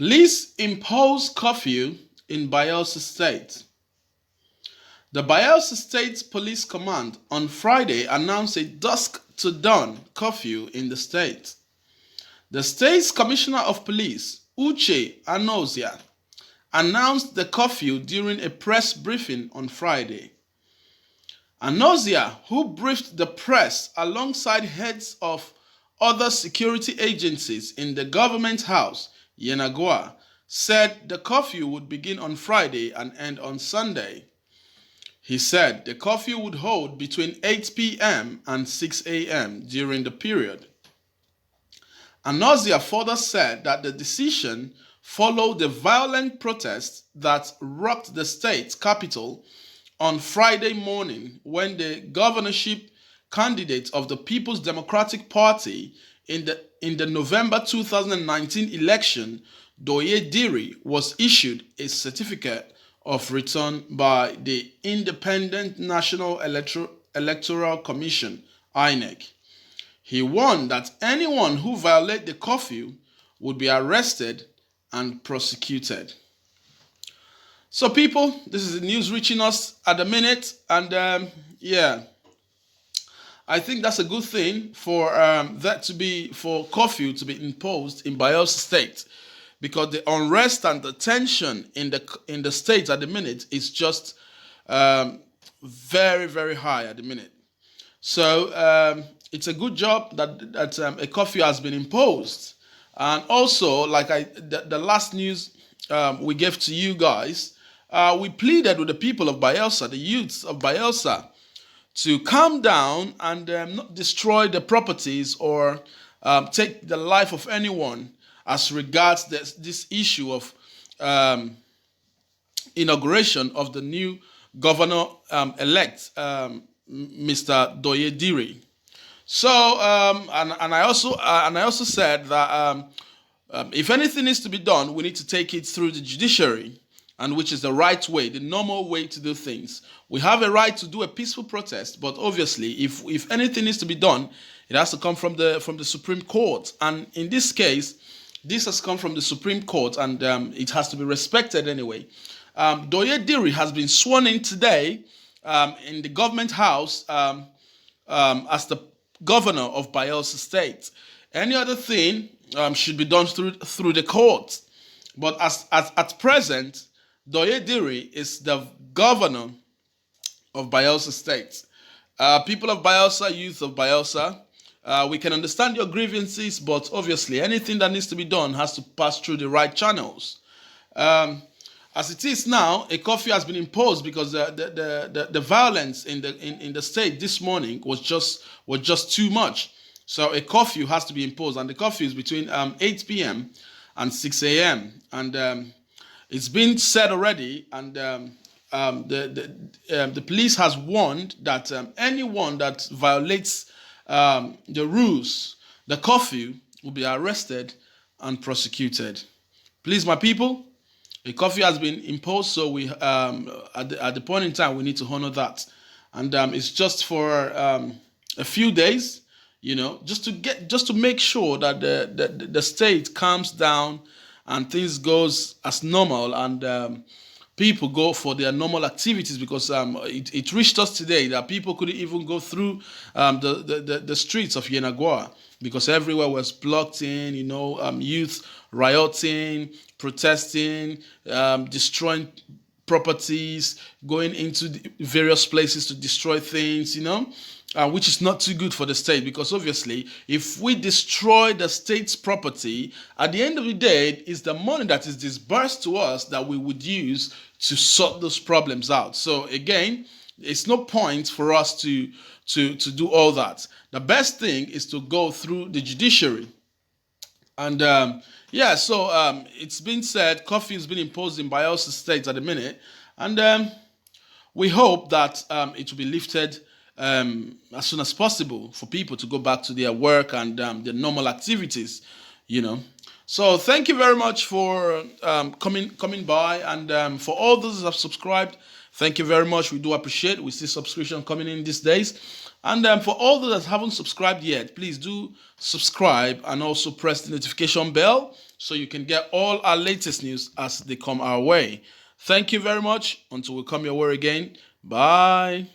Police impose curfew in Bayelsa State. The Bayelsa State Police Command on Friday announced a dusk to dawn curfew in the state. The state's Commissioner of Police, Uche Anozia, announced the curfew during a press briefing on Friday. Anozia, who briefed the press alongside heads of other security agencies in the government house, Yenagoa, said the curfew would begin on Friday and end on Sunday. He said the curfew would hold between 8 p.m. and 6 a.m. during the period. Anozia further said that the decision followed the violent protests that rocked the state capital on Friday morning when the governorship candidate of the People's Democratic Party in the November 2019 election, Doye Diri, was issued a certificate of return by the Independent National Electoral Commission, INEC. He warned that anyone who violated the curfew would be arrested and prosecuted. So people, this is the news reaching us at the minute, and I think that's a good thing for for curfew to be imposed in Bayelsa State, because the unrest and the tension in the state at the minute is just very, very high at the minute. So it's a good job that a curfew has been imposed, and also like the last news we gave to you guys. We pleaded with the people of Bayelsa, the youths of Bayelsa, to calm down and not destroy the properties or take the life of anyone as regards this issue of inauguration of the new governor-elect, Mr. Doye Diri. So, and I also said that if anything is to be done, we need to take it through the judiciary, and which is the right way, the normal way to do things. We have a right to do a peaceful protest, but obviously, if anything is to be done, it has to come from the Supreme Court. And in this case, this has come from the Supreme Court, and it has to be respected anyway. Doye Diri has been sworn in today in the government house as the governor of Bayelsa State. Any other thing should be done through the court. But at present, Doye Diri is the governor of Bayelsa State. People of Bayelsa, youth of Bayelsa, we can understand your grievances, but obviously anything that needs to be done has to pass through the right channels. As it is now, a curfew has been imposed because the violence in the state this morning was just too much. So a curfew has to be imposed, and the curfew is between 8 p.m. and 6 a.m. And it's been said already, and the police has warned that anyone that violates the rules, the curfew, will be arrested and prosecuted. Please, my people, a curfew has been imposed, so we at the point in time we need to honor that, and it's just for a few days, just to make sure that the state calms down and things goes as normal, and people go for their normal activities, because it reached us today that people couldn't even go through the streets of Yenagoa because everywhere was blocked in, youth rioting, protesting, destroying properties, going into various places to destroy things, which is not too good for the state, because obviously if we destroy the state's property, at the end of the day, it's the money that is disbursed to us that we would use to sort those problems out. So again, it's no point for us to do all that. The best thing is to go through the judiciary. And so it's been said curfew has been imposed in Bayelsa State at the minute, and we hope that it will be lifted as soon as possible for people to go back to their work and their normal activities, So thank you very much for coming by, and for all those who have subscribed, thank you very much. We do appreciate it. We see subscription coming in these days. And for all those that haven't subscribed yet, please do subscribe and also press the notification bell so you can get all our latest news as they come our way. Thank you very much. Until we come your way again. Bye.